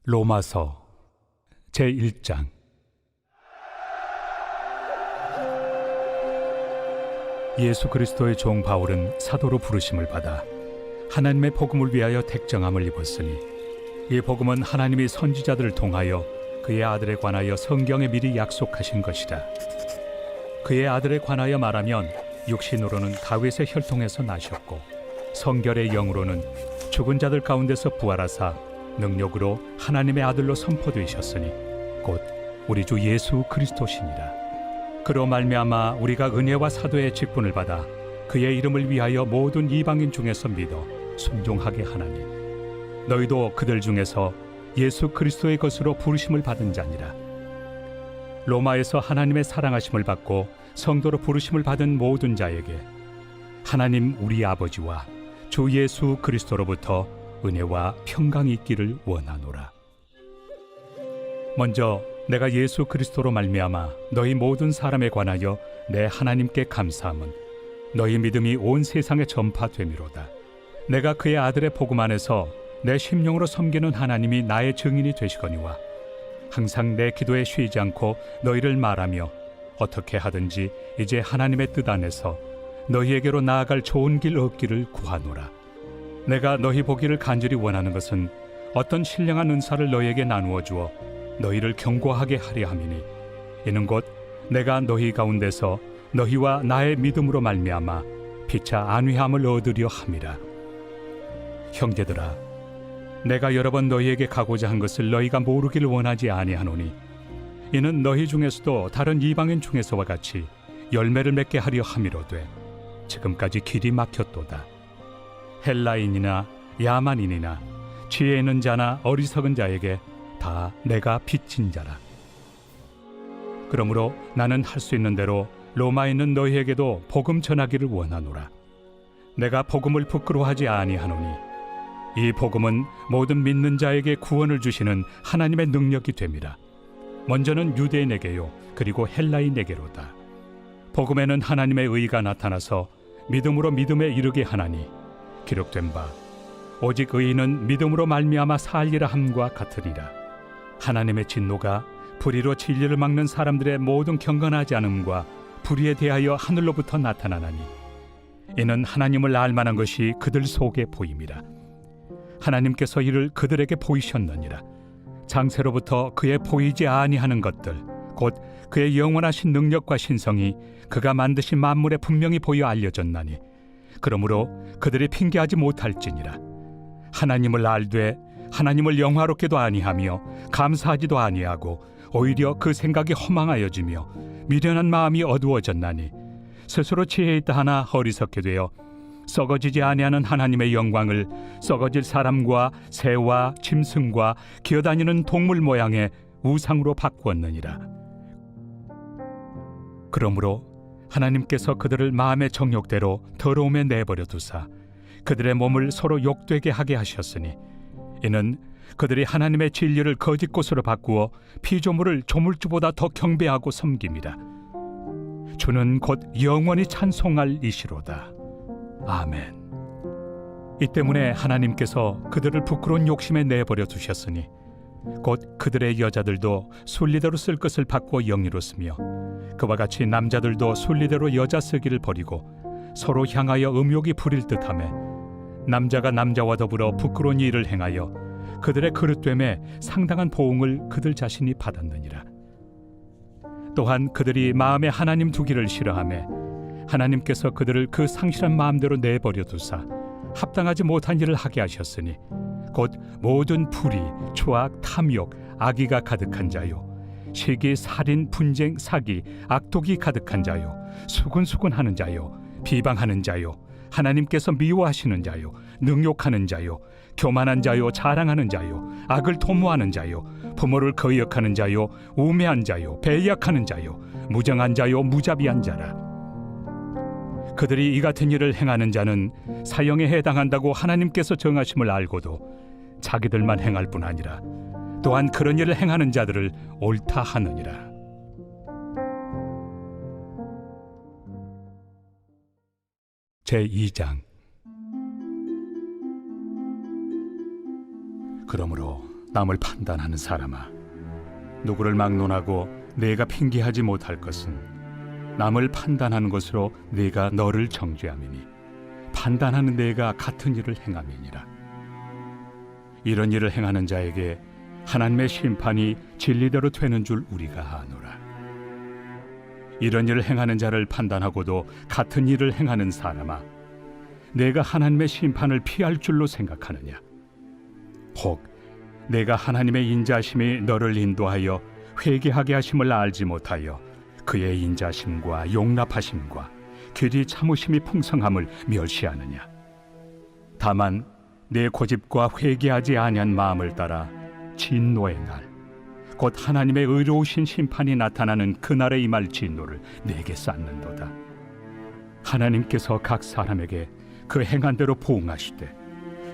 로마서 제1장. 예수 그리스도의 종 바울은 사도로 부르심을 받아 하나님의 복음을 위하여 택정함을 입었으니, 이 복음은 하나님이 선지자들을 통하여 그의 아들에 관하여 성경에 미리 약속하신 것이라. 그의 아들에 관하여 말하면 육신으로는 다윗의 혈통에서 나셨고, 성결의 영으로는 죽은 자들 가운데서 부활하사 능력으로 하나님의 아들로 선포되셨으니 곧 우리 주 예수 그리스도시니라. 그로 말미암아 우리가 은혜와 사도의 직분을 받아 그의 이름을 위하여 모든 이방인 중에서 믿어 순종하게 하나니, 너희도 그들 중에서 예수 그리스도의 것으로 부르심을 받은 자니라. 로마에서 하나님의 사랑하심을 받고 성도로 부르심을 받은 모든 자에게 하나님 우리 아버지와 주 예수 그리스도로부터 은혜와 평강이 있기를 원하노라. 먼저 내가 예수 그리스도로 말미암아 너희 모든 사람에 관하여 내 하나님께 감사함은 너희 믿음이 온 세상에 전파됨이로다. 내가 그의 아들의 복음 안에서 내 심령으로 섬기는 하나님이 나의 증인이 되시거니와, 항상 내 기도에 쉬지 않고 너희를 말하며 어떻게 하든지 이제 하나님의 뜻 안에서 너희에게로 나아갈 좋은 길 얻기를 구하노라. 내가 너희 보기를 간절히 원하는 것은 어떤 신령한 은사를 너희에게 나누어 주어 너희를 견고하게 하려 함이니, 이는 곧 내가 너희 가운데서 너희와 나의 믿음으로 말미암아 피차 안위함을 얻으려 함이라. 형제들아, 내가 여러 번 너희에게 가고자 한 것을 너희가 모르기를 원하지 아니하노니, 이는 너희 중에서도 다른 이방인 중에서와 같이 열매를 맺게 하려 함이로되 지금까지 길이 막혔도다. 헬라인이나 야만인이나 지혜 있는 자나 어리석은 자에게 다 내가 빚진 자라. 그러므로 나는 할 수 있는 대로 로마에 있는 너희에게도 복음 전하기를 원하노라. 내가 복음을 부끄러워하지 아니하노니, 이 복음은 모든 믿는 자에게 구원을 주시는 하나님의 능력이 됨이라. 먼저는 유대인에게요, 그리고 헬라인에게로다. 복음에는 하나님의 의가 나타나서 믿음으로 믿음에 이르게 하나니, 기록된 바 오직 의인은 믿음으로 말미암아 살리라 함과 같으니라. 하나님의 진노가 불의로 진리를 막는 사람들의 모든 경건하지 않음과 불의에 대하여 하늘로부터 나타나나니, 이는 하나님을 알만한 것이 그들 속에 보임이라. 하나님께서 이를 그들에게 보이셨느니라. 장세로부터 그의 보이지 아니하는 것들, 곧 그의 영원하신 능력과 신성이 그가 만드신 만물에 분명히 보여 알려졌나니, 그러므로 그들이 핑계하지 못할지니라. 하나님을 알되 하나님을 영화롭게도 아니하며 감사하지도 아니하고 오히려 그 생각이 허망하여지며 미련한 마음이 어두워졌나니, 스스로 지혜 있다 하나 어리석게 되어 썩어지지 아니하는 하나님의 영광을 썩어질 사람과 새와 짐승과 기어다니는 동물 모양의 우상으로 바꾸었느니라. 그러므로 하나님께서 그들을 마음의 정욕대로 더러움에 내버려 두사 그들의 몸을 서로 욕되게 하게 하셨으니, 이는 그들이 하나님의 진리를 거짓 것으로 바꾸어 피조물을 조물주보다 더 경배하고 섬김이라. 주는 곧 영원히 찬송할 이시로다. 아멘. 이 때문에 하나님께서 그들을 부끄러운 욕심에 내버려 두셨으니, 곧 그들의 여자들도 순리대로 쓸 것을 바꾸어 영리로 쓰며, 그와 같이 남자들도 순리대로 여자 쓰기를 버리고 서로 향하여 음욕이 부릴 듯하며, 남자가 남자와 더불어 부끄러운 일을 행하여 그들의 그릇됨에 상당한 보응을 그들 자신이 받았느니라. 또한 그들이 마음에 하나님 두기를 싫어하며 하나님께서 그들을 그 상실한 마음대로 내버려 두사 합당하지 못한 일을 하게 하셨으니, 곧 모든 불의, 추악, 탐욕, 악의가 가득한 자요, 시기, 살인, 분쟁, 사기, 악독이 가득한 자요, 수군수군하는 자요, 비방하는 자요, 하나님께서 미워하시는 자요, 능욕하는 자요, 교만한 자요, 자랑하는 자요, 악을 도모하는 자요, 부모를 거역하는 자요, 우매한 자요, 배약하는 자요, 무정한 자요, 무자비한 자라. 그들이 이 같은 일을 행하는 자는 사형에 해당한다고 하나님께서 정하심을 알고도 자기들만 행할 뿐 아니라 또한 그런 일을 행하는 자들을 옳다 하느니라. 제2장. 그러므로 남을 판단하는 사람아, 누구를 막론하고 내가 핑계하지 못할 것은 남을 판단하는 것으로 내가 너를 정죄함이니 판단하는 내가 같은 일을 행함이니라. 이런 일을 행하는 자에게 하나님의 심판이 진리대로 되는 줄 우리가 아노라. 이런 일을 행하는 자를 판단하고도 같은 일을 행하는 사람아, 내가 하나님의 심판을 피할 줄로 생각하느냐? 혹 내가 하나님의 인자심이 너를 인도하여 회개하게 하심을 알지 못하여 그의 인자심과 용납하심과 길이 참으심이 풍성함을 멸시하느냐? 다만 내 고집과 회개하지 아니한 마음을 따라 진노의 날, 곧 하나님의 의로우신 심판이 나타나는 그날에 임할 진노를 내게 쌓는도다. 하나님께서 각 사람에게 그 행한 대로 보응하시되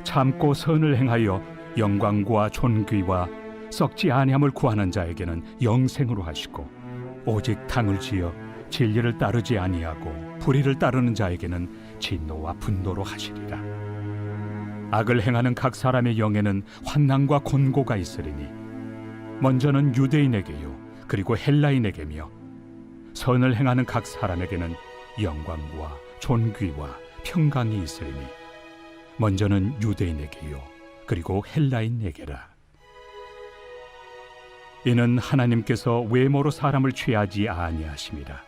참고 선을 행하여 영광과 존귀와 썩지 아니함을 구하는 자에게는 영생으로 하시고, 오직 당을 지어 진리를 따르지 아니하고 불의를 따르는 자에게는 진노와 분노로 하시리라. 악을 행하는 각 사람의 영에는 환난과 곤고가 있으리니 먼저는 유대인에게요 그리고 헬라인에게며, 선을 행하는 각 사람에게는 영광과 존귀와 평강이 있으리니 먼저는 유대인에게요 그리고 헬라인에게라. 이는 하나님께서 외모로 사람을 취하지 아니하심이라.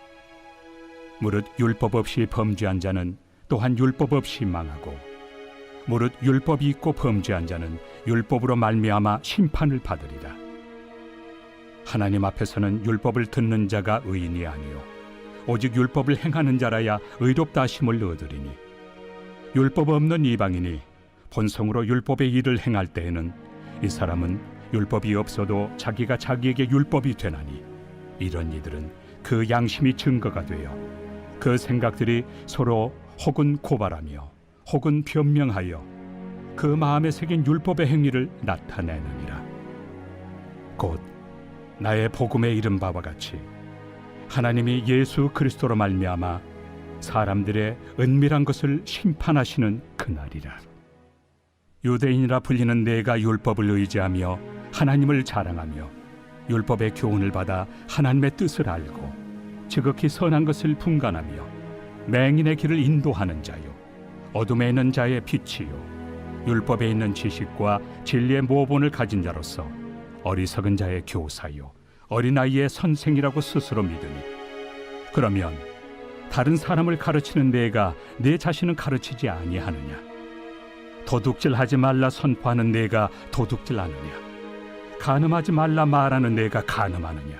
무릇 율법 없이 범죄한 자는 또한 율법 없이 망하고, 무릇 율법이 있고 범죄한 자는 율법으로 말미암아 심판을 받으리라. 하나님 앞에서는 율법을 듣는 자가 의인이 아니요 오직 율법을 행하는 자라야 의롭다 하심을 얻으리니, 율법 없는 이방인이 본성으로 율법의 일을 행할 때에는 이 사람은 율법이 없어도 자기가 자기에게 율법이 되나니, 이런 이들은 그 양심이 증거가 되어 그 생각들이 서로 혹은 고발하며 혹은 변명하여 그 마음에 새긴 율법의 행위를 나타내느니라. 곧 나의 복음에 이른 바와 같이 하나님이 예수 그리스도로 말미암아 사람들의 은밀한 것을 심판하시는 그날이라. 유대인이라 불리는 내가 율법을 의지하며 하나님을 자랑하며 율법의 교훈을 받아 하나님의 뜻을 알고 지극히 선한 것을 분간하며 맹인의 길을 인도하는 자요 어둠에 있는 자의 빛이요 율법에 있는 지식과 진리의 모본을 가진 자로서 어리석은 자의 교사요 어린아이의 선생이라고 스스로 믿으니, 그러면 다른 사람을 가르치는 내가 내 자신은 가르치지 아니하느냐? 도둑질하지 말라 선포하는 내가 도둑질하느냐? 간음하지 말라 말하는 내가 간음하느냐?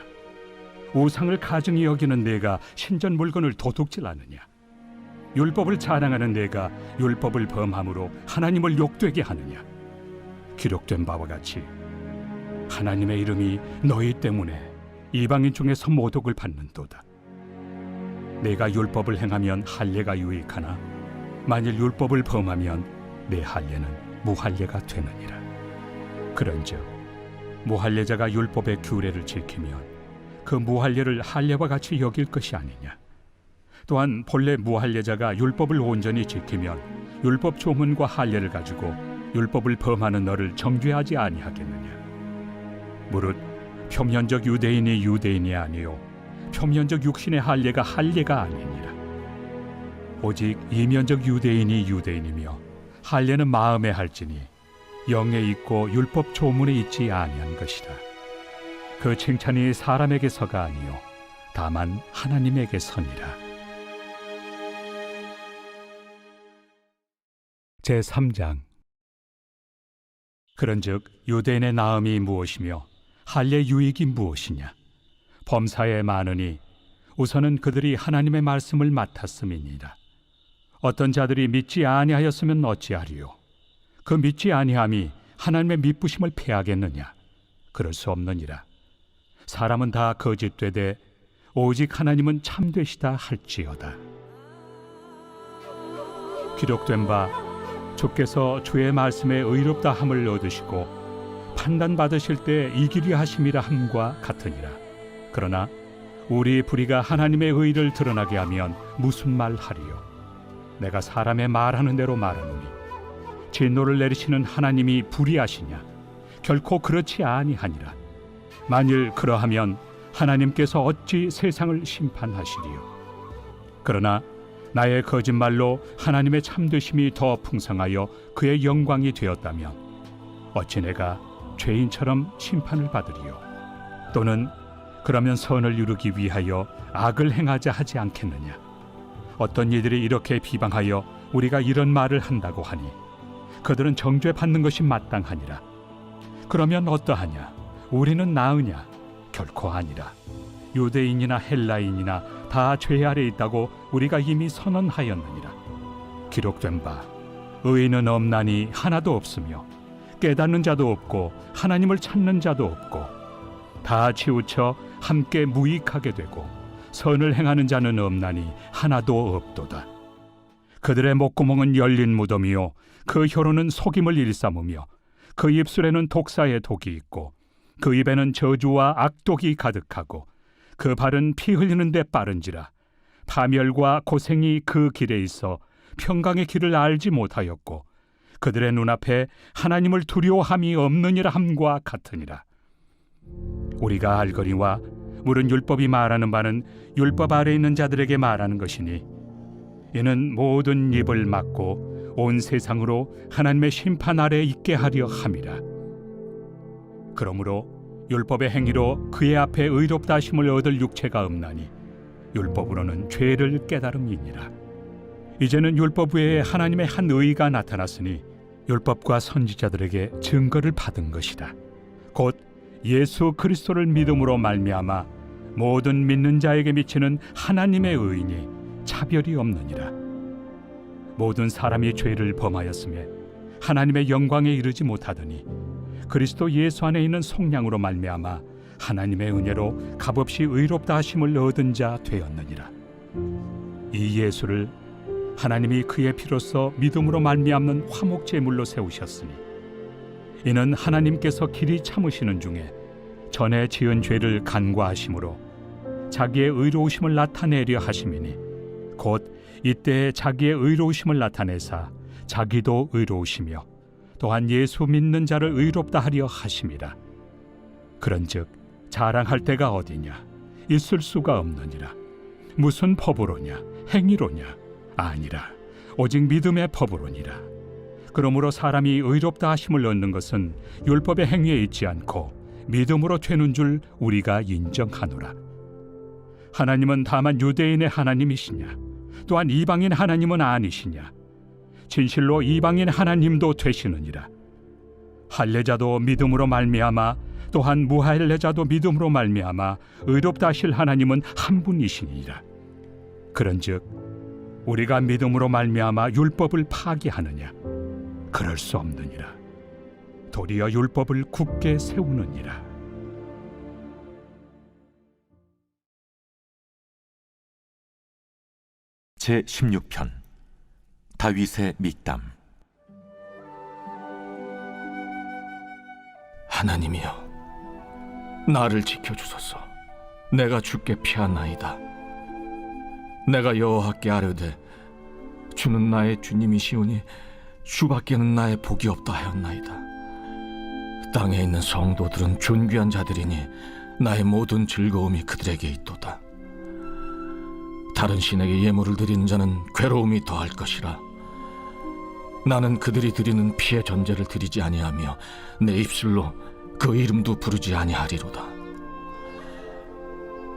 우상을 가증히 여기는 내가 신전 물건을 도둑질하느냐? 율법을 자랑하는 내가 율법을 범함으로 하나님을 욕되게 하느냐? 기록된 바와 같이 하나님의 이름이 너희 때문에 이방인 중에서 모독을 받는도다. 내가 율법을 행하면 할례가 유익하나 만일 율법을 범하면 내 할례는 무할례가 되느니라. 그런즉 무할례자가 율법의 규례를 지키면 그 무할례를 할례와 같이 여길 것이 아니냐? 또한 본래 무할례자가 율법을 온전히 지키면 율법 조문과 할례를 가지고 율법을 범하는 너를 정죄하지 아니하겠느냐? 무릇 표면적 유대인이 유대인이 아니요 표면적 육신의 할례가 할례가 아니니라. 오직 이면적 유대인이 유대인이며 할례는 마음에 할지니 영에 있고 율법 조문에 있지 아니한 것이라. 그 칭찬이 사람에게서가 아니요 다만 하나님에게서니라. 제3장. 그런즉 유대인의 나음이 무엇이며 할례 유익이 무엇이냐? 범사에 많으니 우선은 그들이 하나님의 말씀을 맡았음이니라. 어떤 자들이 믿지 아니하였으면 어찌하리요? 그 믿지 아니함이 하나님의 미쁘심을 패하겠느냐? 그럴 수 없느니라. 사람은 다 거짓되되 오직 하나님은 참되시다 할지어다. 기록된 바 주께서 주의 말씀에 의롭다 함을 얻으시고 판단받으실 때 이기려 하심이라 함과 같으니라. 그러나 우리 불의가 하나님의 의를 드러나게 하면 무슨 말 하리요? 내가 사람의 말하는 대로 말하노니 진노를 내리시는 하나님이 불의하시냐? 결코 그렇지 아니하니라. 만일 그러하면 하나님께서 어찌 세상을 심판하시리요? 그러나 나의 거짓말로 하나님의 참되심이 더 풍성하여 그의 영광이 되었다면 어찌 내가 죄인처럼 심판을 받으리요? 또는 그러면 선을 이루기 위하여 악을 행하자 하지 않겠느냐? 어떤 이들이 이렇게 비방하여 우리가 이런 말을 한다고 하니 그들은 정죄받는 것이 마땅하니라. 그러면 어떠하냐? 우리는 나으냐? 결코 아니라. 유대인이나 헬라인이나 다 죄 아래 있다고 우리가 이미 선언하였느니라. 기록된 바 의인은 없나니 하나도 없으며 깨닫는 자도 없고 하나님을 찾는 자도 없고 다 치우쳐 함께 무익하게 되고 선을 행하는 자는 없나니 하나도 없도다. 그들의 목구멍은 열린 무덤이요 그 혀로는 속임을 일삼으며 그 입술에는 독사의 독이 있고 그 입에는 저주와 악독이 가득하고 그 발은 피 흘리는 데 빠른지라. 파멸과 고생이 그 길에 있어 평강의 길을 알지 못하였고 그들의 눈앞에 하나님을 두려워함이 없느니라 함과 같으니라. 우리가 알거니와 물은 율법이 말하는 바는 율법 아래 있는 자들에게 말하는 것이니 이는 모든 입을 막고 온 세상으로 하나님의 심판 아래 있게 하려 함이라. 그러므로 율법의 행위로 그의 앞에 의롭다 하심을 얻을 육체가 없나니 율법으로는 죄를 깨달음이니라. 이제는 율법 외에 하나님의 한 의가 나타났으니 율법과 선지자들에게 증거를 받은 것이다. 곧 예수 그리스도를 믿음으로 말미암아 모든 믿는 자에게 미치는 하나님의 의인이 차별이 없느니라. 모든 사람이 죄를 범하였음에 하나님의 영광에 이르지 못하더니 그리스도 예수 안에 있는 속량으로 말미암아 하나님의 은혜로 값없이 의롭다 하심을 얻은 자 되었느니라. 이 예수를 하나님이 그의 피로써 믿음으로 말미암는 화목 제물로 세우셨으니 이는 하나님께서 길이 참으시는 중에 전에 지은 죄를 간과하심으로 자기의 의로우심을 나타내려 하심이니 곧 이때에 자기의 의로우심을 나타내사 자기도 의로우시며 또한 예수 믿는 자를 의롭다 하려 하심이라. 그런즉 자랑할 데가 어디냐? 있을 수가 없느니라. 무슨 법으로냐? 행위로냐? 아니라 오직 믿음의 법으로니라. 그러므로 사람이 의롭다 하심을 얻는 것은 율법의 행위에 있지 않고 믿음으로 되는 줄 우리가 인정하노라. 하나님은 다만 유대인의 하나님이시냐? 또한 이방인 하나님은 아니시냐? 진실로 이방인 하나님도 되시느니라. 할례자도 믿음으로 말미암아 또한 무할례자도 믿음으로 말미암아 의롭다 하실 하나님은 한 분이시니라. 그런즉 우리가 믿음으로 말미암아 율법을 파기하느냐? 그럴 수 없느니라. 도리어 율법을 굳게 세우느니라. 제16편 다윗의 믹담. 하나님이여, 나를 지켜주소서. 내가 주께 피하나이다. 내가 여호와께 아뢰되 주는 나의 주님이시오니 주밖에는 나의 복이 없다 하였나이다. 땅에 있는 성도들은 존귀한 자들이니 나의 모든 즐거움이 그들에게 있도다. 다른 신에게 예물을 드리는 자는 괴로움이 더할 것이라. 나는 그들이 드리는 피의 전제를 드리지 아니하며 내 입술로 그 이름도 부르지 아니하리로다.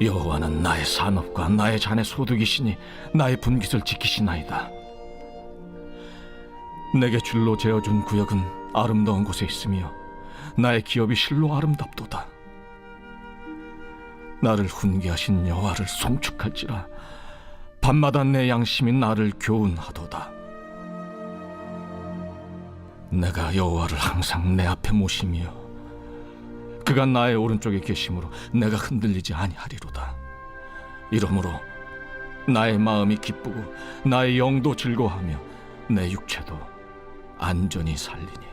여호와는 나의 산업과 나의 잔의 소득이시니 나의 분깃을 지키시나이다. 내게 줄로 재어준 구역은 아름다운 곳에 있으며 나의 기업이 실로 아름답도다. 나를 훈계하신 여호와를 송축할지라. 밤마다 내 양심이 나를 교훈하도다. 내가 여호와를 항상 내 앞에 모시며 그가 나의 오른쪽에 계심으로 내가 흔들리지 아니하리로다. 이러므로 나의 마음이 기쁘고 나의 영도 즐거워하며 내 육체도 안전히 살리니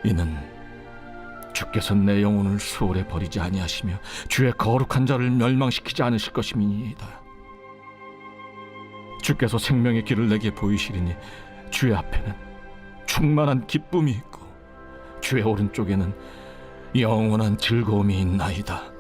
이는 주께서 내 영혼을 수월에 버리지 아니하시며 주의 거룩한 자를 멸망시키지 않으실 것임이니이다. 주께서 생명의 길을 내게 보이시리니 주의 앞에는 충만한 기쁨이 있고 주의 오른쪽에는 영원한 즐거움이 있나이다.